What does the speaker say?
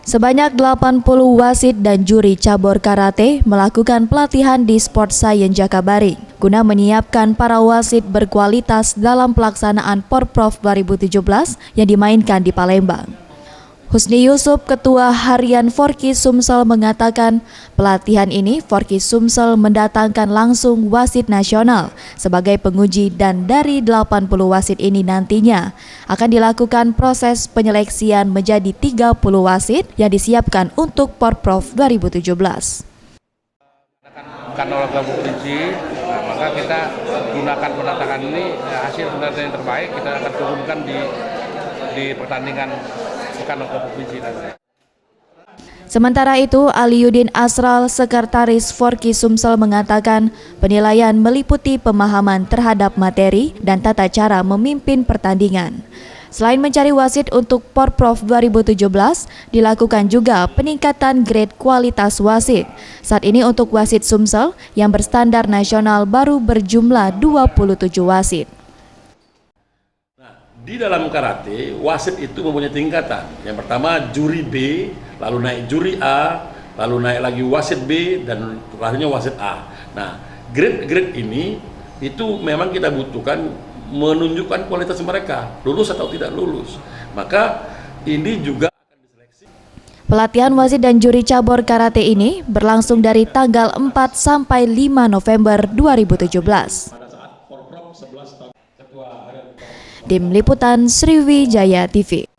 Sebanyak 80 wasit dan juri cabur karate melakukan pelatihan di Sport Science Jakabaring guna menyiapkan para wasit berkualitas dalam pelaksanaan Porprov 2017 yang dimainkan di Palembang. Husni Yusuf, Ketua Harian Forki Sumsel mengatakan pelatihan ini Forki Sumsel mendatangkan langsung wasit nasional sebagai penguji dan dari 80 wasit ini nantinya akan dilakukan proses penyeleksian menjadi 30 wasit yang disiapkan untuk Porprov 2017. Bukan olahraga provinsi, maka kita gunakan penatangan ini hasil pendataan yang terbaik kita akan turunkan di pertandingan bukan olahraga provinsi nanti. Sementara itu, Aliuddin Asral, Sekretaris Forki Sumsel mengatakan penilaian meliputi pemahaman terhadap materi dan tata cara memimpin pertandingan. Selain mencari wasit untuk Porprov 2017, dilakukan juga peningkatan grade kualitas wasit. Saat ini untuk wasit Sumsel yang berstandar nasional baru berjumlah 27 wasit. Di dalam karate, wasit itu mempunyai tingkatan. Yang pertama juri B, lalu naik juri A, lalu naik lagi wasit B, dan terakhirnya wasit A. Nah, grade-grade ini itu memang kita butuhkan menunjukkan kualitas mereka, lulus atau tidak lulus. Maka ini juga akan diseleksi. Pelatihan wasit dan juri cabur karate ini berlangsung dari tanggal 4 sampai 5 November 2017. Tim Liputan Sriwijaya TV.